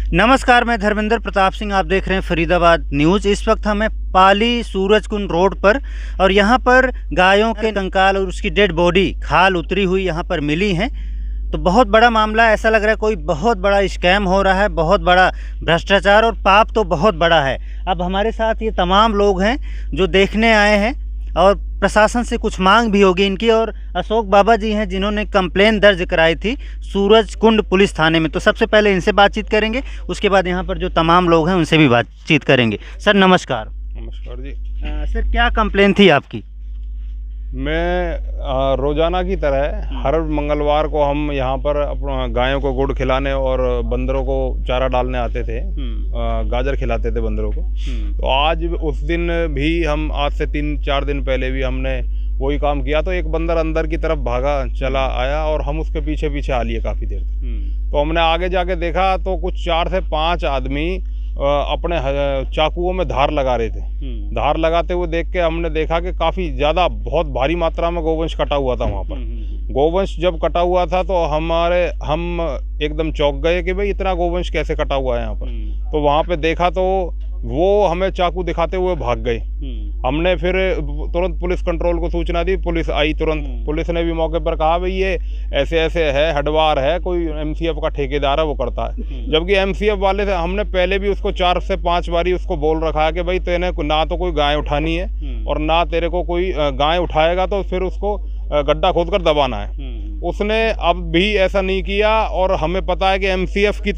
नमस्कार, मैं धर्मेंद्र प्रताप सिंह। आप देख रहे हैं फरीदाबाद न्यूज़। इस वक्त हमें पाली सूरजकुंड रोड पर और यहाँ पर गायों के कंकाल और उसकी डेड बॉडी खाल उतरी हुई यहाँ पर मिली हैं। तो बहुत बड़ा मामला, ऐसा लग रहा है कोई बहुत बड़ा स्कैम हो रहा है, बहुत बड़ा भ्रष्टाचार और पाप तो बहुत बड़ा है। अब हमारे साथ ये तमाम लोग हैं जो देखने आए हैं और प्रशासन से कुछ मांग भी होगी इनकी। और अशोक बाबा जी हैं जिन्होंने कंप्लेन दर्ज कराई थी सूरजकुंड पुलिस थाने में। तो सबसे पहले इनसे बातचीत करेंगे, उसके बाद यहाँ पर जो तमाम लोग हैं उनसे भी बातचीत करेंगे। सर नमस्कार। नमस्कार जी। सर क्या कंप्लेन थी आपकी? मैं रोज़ाना की तरह हर मंगलवार को हम यहाँ पर अपना गायों को गुड़ खिलाने और बंदरों को चारा डालने आते थे। गाजर खिलाते थे बंदरों को। तो आज उस दिन भी हम, आज से 3-4 दिन पहले भी हमने वही काम किया। तो एक बंदर अंदर की तरफ भागा चला आया और हम उसके पीछे पीछे आ लिए काफ़ी देर तक। तो हमने आगे जाके देखा तो कुछ 4 से 5 आदमी अपने चाकुओं में धार लगा रहे थे। धार लगाते हुए देख के हमने देखा कि काफ़ी ज़्यादा, बहुत भारी मात्रा में गोवंश कटा हुआ था वहाँ पर। गोवंश जब कटा हुआ था तो हम एकदम चौंक गए कि भाई इतना गोवंश कैसे कटा हुआ है यहाँ पर। तो वहाँ पे देखा तो वो हमें चाकू दिखाते हुए भाग गए। हमने फिर तुरंत पुलिस कंट्रोल को सूचना दी, पुलिस आई तुरंत। पुलिस ने भी मौके पर कहा भाई ये ऐसे ऐसे है, हडवार है, कोई एमसीएफ का ठेकेदार है वो करता है। जबकि एमसीएफ वाले से हमने पहले भी उसको 4 से 5 बारी उसको बोल रखा है कि भाई तेने ना तो कोई गाय उठानी है और ना तेरे को कोई गाय उठाएगा तो फिर उसको गड्ढा खोद कर दबाना है। उसने अब भी ऐसा नहीं किया। और हमें पता है कि एमसीएफ की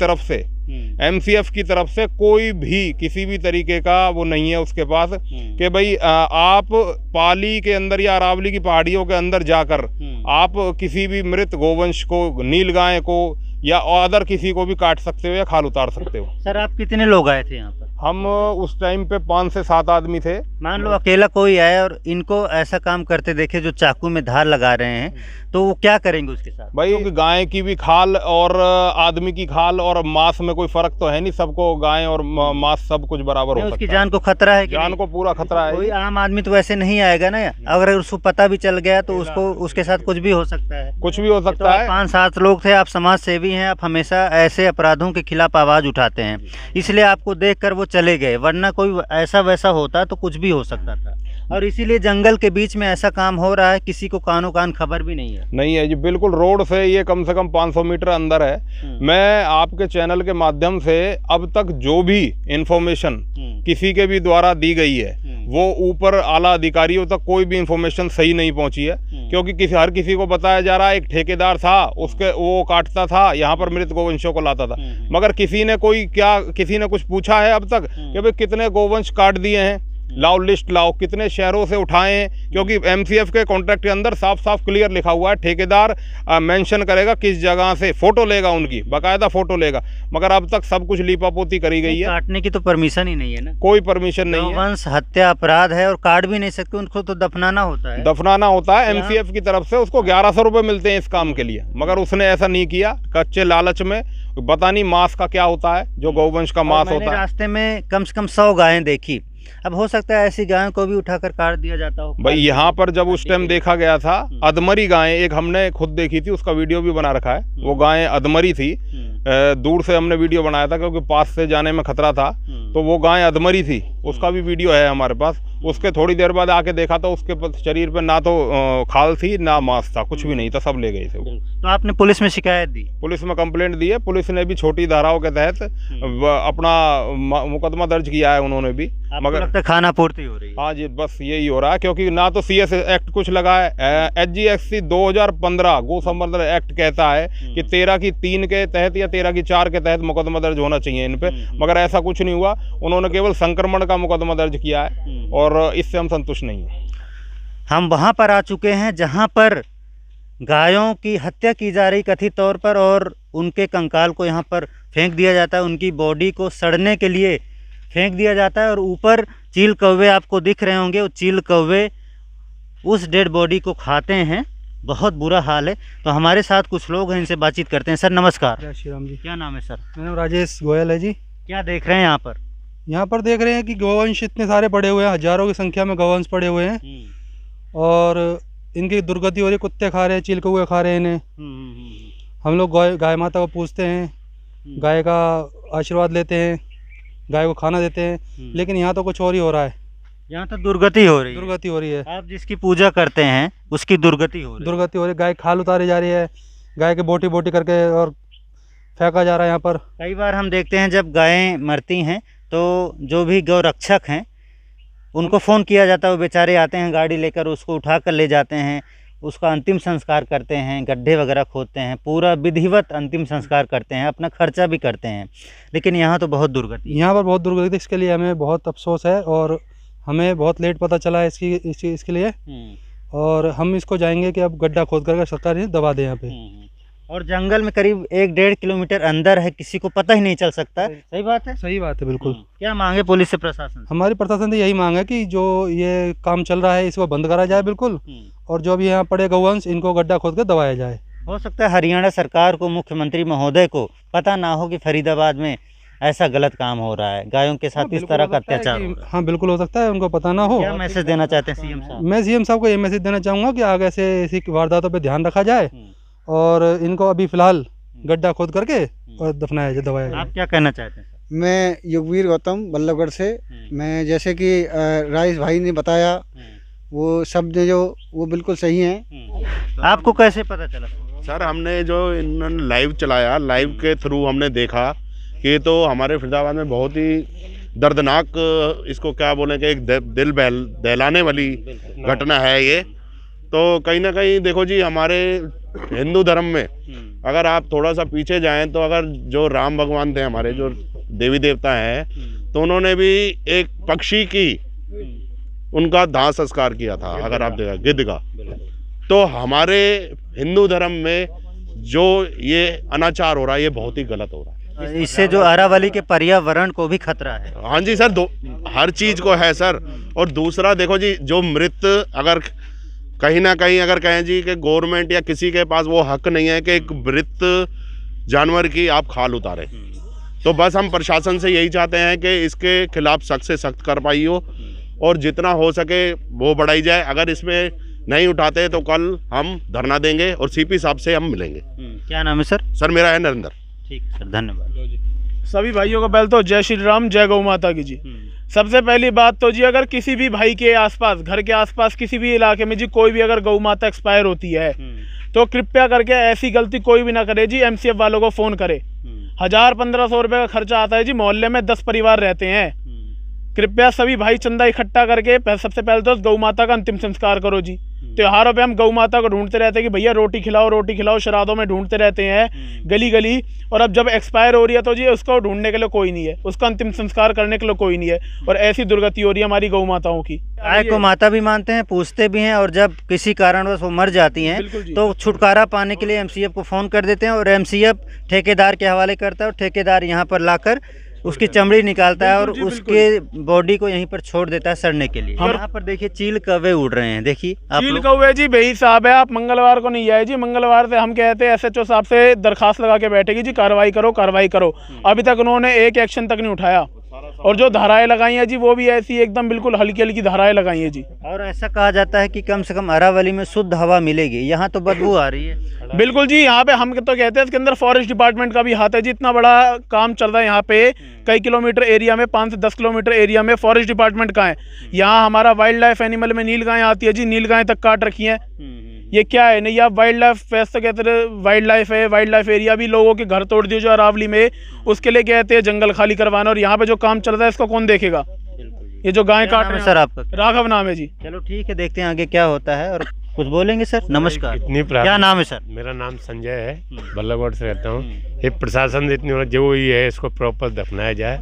तरफ से कोई भी किसी भी तरीके का वो नहीं है उसके पास कि भाई आप पाली के अंदर या अरावली की पहाड़ियों के अंदर जाकर आप किसी भी मृत गोवंश को, नील गाय को या अदर किसी को भी काट सकते हो या खाल उतार सकते हो। सर आप कितने लोग आए थे यहाँ पर? हम उस टाइम पे 5 से 7 आदमी थे। मान लो अकेला कोई आया और इनको ऐसा काम करते देखे जो चाकू में धार लगा रहे हैं, तो वो क्या करेंगे उसके साथ? भाई क्योंकि गाय की भी खाल और आदमी की खाल और मांस में कोई फर्क तो है नहीं। सबको गाय और मांस सब कुछ बराबर हो सकता है। उसकी जान को खतरा है? जान को पूरा खतरा है। कोई आम आदमी तो वैसे नहीं आएगा ना। अगर उसको पता भी चल गया तो उसको, उसके साथ कुछ भी हो सकता है। कुछ भी हो सकता है। 5-7 लोग थे, आप समाज सेवी हैं, आप हमेशा ऐसे अपराधों के खिलाफ आवाज उठाते हैं, इसलिए आपको देखकर वो चले गए। वरना कोई ऐसा वैसा होता तो कुछ भी हो सकता था। और इसीलिए जंगल के बीच में ऐसा काम हो रहा है, किसी को कानो कान खबर भी नहीं है जी। बिल्कुल रोड से ये कम से कम 500 मीटर अंदर है। मैं आपके चैनल के माध्यम से अब तक जो भी इंफॉर्मेशन किसी के भी द्वारा दी गई है वो ऊपर आला अधिकारियों तक कोई भी इंफॉर्मेशन सही नहीं पहुंची है। क्योंकि हर किसी को बताया जा रहा है एक ठेकेदार था, उसके वो काटता था, यहाँ पर मृत गोवंशों को लाता था। मगर किसी ने कुछ पूछा है अब तक कि भाई कितने गोवंश काट दिए हैं, लाओ लिस्ट लाओ, कितने शहरों से उठाए हैं। क्योंकि एमसीएफ के कॉन्ट्रैक्ट के अंदर साफ साफ क्लियर लिखा हुआ है, ठेकेदार मेंशन करेगा किस जगह से, फोटो लेगा, उनकी बाकायदा फोटो लेगा। मगर अब तक सब कुछ लीपापोती करी गई है। काटने की तो परमिशन ही नहीं है ना, कोई परमिशन नहीं है। वंश हत्या अपराध है और काट भी नहीं सकते, उनको तो दफनाना होता है। एमसीएफ की तरफ से उसको 1100 रुपये मिलते हैं इस काम के लिए। मगर उसने ऐसा नहीं किया, कच्चे लालच में। पता नहीं मांस का क्या होता है, जो गौवंश का मांस होता है। रास्ते में कम से कम 100 गायें देखी। अब हो सकता है ऐसी गायों को भी उठाकर काट दिया जाता हो। भाई यहाँ पर जब उस टाइम देखा गया था, अधमरी गायें एक हमने खुद देखी थी, उसका वीडियो भी बना रखा है। वो गायें अधमरी थी। दूर से हमने वीडियो बनाया था क्योंकि पास से जाने में खतरा था। तो वो गाय अधमरी थी, उसका भी वीडियो है हमारे पास। उसके थोड़ी देर बाद आके देखा तो उसके शरीर पे ना तो खाल थी ना मांस था, कुछ भी नहीं था, सब ले गए थे। तो आपने पुलिस में शिकायत दी? पुलिस में कंप्लेंट दी है। पुलिस ने भी छोटी धाराओं के तहत अपना मुकदमा दर्ज किया है उन्होंने भी। मगर लगता है खाना पूर्ति हो रही है। हाँ जी, बस यही हो रहा है। क्योंकि ना तो CS एक्ट कुछ लगा है। SGST 2015 गो संवर्धन एक्ट कहता है कि 13 की 3 के तहत या 13 की 4 के तहत मुकदमा दर्ज होना चाहिए इन पे। मगर ऐसा कुछ नहीं हुआ। उन्होंने केवल संक्रमण का मुकदमा दर्ज किया है और इससे हम संतुष्ट नहीं हैं। हम वहाँ पर आ चुके हैं जहाँ पर गायों की हत्या की जा रही कथित तौर पर, और उनके कंकाल को यहाँ पर फेंक दिया जाता है, उनकी बॉडी को सड़ने के लिए फेंक दिया जाता है। और ऊपर चील कौवे आपको दिख रहे होंगे, वो चील कौवे उस डेड बॉडी को खाते हैं। बहुत बुरा हाल है। तो हमारे साथ कुछ लोग हैं, इनसे बातचीत करते हैं। सर नमस्कार। जय श्री राम जी। क्या नाम है सर? मेरा नाम राजेश गोयल है जी। क्या देख रहे हैं यहाँ पर? यहाँ पर देख रहे हैं कि गौवंश इतने सारे पड़े हुए हैं, हजारों की संख्या में गौवंश पड़े हुए हैं और इनकी दुर्गति हो रही। कुत्ते खा रहे हैं, चिलकौए खा रहे हैं इन्हें। हम लोग गाय माता को पूछते हैं, गाय का आशीर्वाद लेते हैं, गाय को खाना देते हैं। लेकिन यहाँ तो कुछ और ही हो रहा है, यहाँ तो दुर्गति हो रही है। दुर्गति हो रही है। आप जिसकी पूजा करते हैं उसकी दुर्गति हो रही है। दुर्गति हो रही है, गाय खाल उतारी जा रही है, गाय के बोटी बोटी करके और फेंका जा रहा है यहाँ पर। कई बार हम देखते हैं जब गायें मरती हैं तो जो भी गौ रक्षक हैं उनको फ़ोन किया जाता है, वो बेचारे आते हैं गाड़ी लेकर, उसको उठा कर ले जाते हैं, उसका अंतिम संस्कार करते हैं, गड्ढे वगैरह खोदते हैं, पूरा विधिवत अंतिम संस्कार करते हैं, अपना खर्चा भी करते हैं। लेकिन यहाँ तो बहुत दुर्गति, यहाँ पर बहुत दुर्गति, इसके लिए हमें बहुत अफसोस है और हमें बहुत लेट पता चला है इसके लिए। और हम इसको जाएंगे कि अब गड्ढा खोद कर सरकार ये दबा दे यहाँ पे। और जंगल में करीब 1-1.5 किलोमीटर अंदर है, किसी को पता ही नहीं चल सकता। सही बात है, सही बात है, बिल्कुल। क्या मांगे पुलिस से, प्रशासन से? हमारी प्रशासन से यही मांग है कि जो ये काम चल रहा है इसको बंद करा जाए बिल्कुल, और जो भी यहाँ पड़े गौवंश इनको गड्ढा खोद कर दबाया जाए। हो सकता है हरियाणा सरकार को, मुख्यमंत्री महोदय को पता ना हो कि फरीदाबाद में ऐसा गलत काम हो रहा है, गायों के साथ इस तरह का अत्याचार हो रहा है। हाँ बिल्कुल हो सकता है, उनको पता ना हो। क्या मैसेज देना चाहते हैं सीएम साहब? मैं सीएम साहब को ये मैसेज देना चाहूँगा कि आगे से ऐसी वारदातों पर ध्यान रखा जाए और इनको अभी फिलहाल गड्ढा खोद करके और दफनाया जाए, दबाया जाए। आप क्या कहना चाहते हैं? मैं युगवीर गौतम बल्लभगढ़ से। मैं जैसे कि राइस भाई ने बताया वो सब जो वो बिल्कुल सही हैं। आपको कैसे पता चला? सर हमने जो इन्होंने लाइव चलाया, लाइव के थ्रू हमने देखा कि तो हमारे फरीदाबाद में बहुत ही दर्दनाक, इसको क्या बोलें कि एक दिल दहलाने वाली घटना है ये। तो कहीं ना कहीं देखो जी, हमारे हिंदू धर्म में अगर आप थोड़ा सा पीछे जाएं तो अगर जो राम भगवान थे, हमारे जो देवी देवता हैं, तो उन्होंने भी एक पक्षी की उनका दाह संस्कार किया था, अगर आप देखा गिद्ध का। तो हमारे हिंदू धर्म में जो ये अनाचार हो रहा है ये बहुत ही गलत हो रहा है। इससे जो अरावली के पर्यावरण को भी खतरा है। हाँ जी सर, हर चीज को है सर। और दूसरा देखो जी, जो मृत अगर कहीं ना कहीं अगर कहें जी कि गवर्नमेंट या किसी के पास वो हक नहीं है कि एक मृत जानवर की आप खाल उतारें, तो बस हम प्रशासन से यही चाहते हैं कि इसके खिलाफ सख्त से सख्त कार्रवाई हो और जितना हो सके वो बढ़ाई जाए। अगर इसमें नहीं उठाते तो कल हम धरना देंगे और सीपी साहब से हम मिलेंगे। क्या नाम है सर? सर मेरा है नरेंद्र। ठीक सर, धन्यवाद। सभी भाइयों को पहले तो जय श्री राम, जय गौ माता की जी। सबसे पहली बात तो जी, अगर किसी भी भाई के आसपास, घर के आसपास किसी भी इलाके में जी कोई भी अगर गौ माता एक्सपायर होती है तो कृपया करके ऐसी गलती कोई भी ना करे जी। एमसीएफ वालों को फ़ोन करे। 1000-1500 रुपये का खर्चा आता है जी। मोहल्ले में 10 परिवार रहते हैं। कृपया सभी भाई चंदा इकट्ठा करके सबसे पहले तो गौ माता का अंतिम संस्कार करो जी। त्योहारों पे हम गौ माता को ढूंढते रहते हैं कि भैया रोटी खिलाओ, रोटी खिलाओ, श्राद्धों में ढूंढते रहते हैं गली गली। और अब जब एक्सपायर हो रही है तो जी उसको ढूंढने के लिए कोई नहीं है, उसका अंतिम संस्कार करने के लिए कोई नहीं है। और ऐसी दुर्गति हो रही है हमारी गौ माताओं की। गाय को माता भी मानते हैं, पूछते भी हैं, और जब किसी कारणवश वो मर जाती हैं तो छुटकारा पाने के लिए एमसीएफ को फ़ोन कर देते हैं और एमसीएफ ठेकेदार के हवाले करता है और ठेकेदार यहाँ पर लाकर उसकी चमड़ी निकालता है और उसके बॉडी को यहीं पर छोड़ देता है सड़ने के लिए। यहाँ पर देखिए चील कौवे उड़ रहे हैं, देखिए चील कौवे जी। भाई साहब है, आप मंगलवार को नहीं आए जी। मंगलवार से हम कहते हैं एसएचओ साहब से दरखास्त लगा के बैठेगी जी, कार्रवाई करो कार्रवाई करो। अभी तक उन्होंने एक एक्शन तक नहीं उठाया। और जो धाराएं लगाई हैं जी वो भी ऐसी एकदम बिल्कुल हल्की हल्की धाराएं लगाई हैं जी। और ऐसा कहा जाता है कि कम से कम अरावली में शुद्ध हवा मिलेगी, यहाँ तो बदबू आ रही है। बिल्कुल जी, यहाँ पे हम तो कहते हैं इसके अंदर फॉरेस्ट डिपार्टमेंट का भी हाथ है जी। इतना बड़ा काम चल रहा है यहाँ पे, कई किलोमीटर एरिया में, 5 से 10 किलोमीटर एरिया में फॉरेस्ट डिपार्टमेंट का है। यहाँ हमारा वाइल्ड लाइफ एनिमल में नील गाय आती है जी, नील गाय तक काट रखी है। ये क्या है नहीं, आप वाइल्ड लाइफ फेस्ट तो कहते हैं, वाइल्ड लाइफ है, वाइल्ड लाइफ एरिया भी लोगों के घर तोड़ दिए जो अरावली में, उसके लिए कहते हैं जंगल खाली करवाना। और यहाँ पे जो काम चल रहा है इसको कौन देखेगा? ये जो गाय काट रहे हैं। सर आपका? राघव नाम है जी। चलो ठीक है, देखते हैं आगे क्या होता है। और कुछ बोलेंगे सर? नमस्कार, क्या नाम है सर? मेरा नाम संजय है, बल्लभगढ़ से रहता हूँ। ये प्रशासन इतनी जो ही है इसको प्रॉपर दफनाया जाए,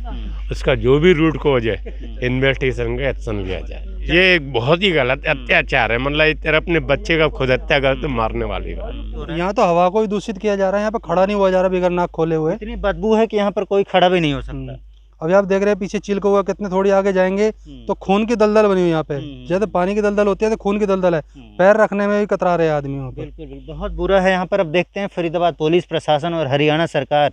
उसका जो भी रूट कॉज है इन्वेस्टिगेशन का एक्शन लिया जाए। ये एक बहुत ही गलत अत्याचार है, मतलब तेरा अपने बच्चे का खुद हत्या कर तो मारने वाली बात। यहाँ तो हवा को ही दूषित किया जा रहा है, यहाँ पे खड़ा नहीं हुआ जा रहा बगैर नाक खोले हुए। इतनी बदबू है कि यहाँ पर कोई खड़ा भी नहीं हो सकता। अभी आप देख रहे हैं पीछे चील कौवा, कितने थोड़ी आगे जाएंगे तो खून की दलदल बनी हुई यहाँ पे। जैसे पानी की दलदल होती है तो खून की दलदल है, पैर रखने में भी कतरा रहे आदमी वहाँ पे। बिल्कुल, बहुत बुरा है यहाँ पर। अब देखते हैं फरीदाबाद पुलिस प्रशासन और हरियाणा सरकार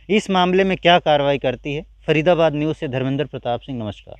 इस मामले में क्या कार्रवाई करती है। फरीदाबाद न्यूज़ से धर्मेंद्र प्रताप सिंह, नमस्कार।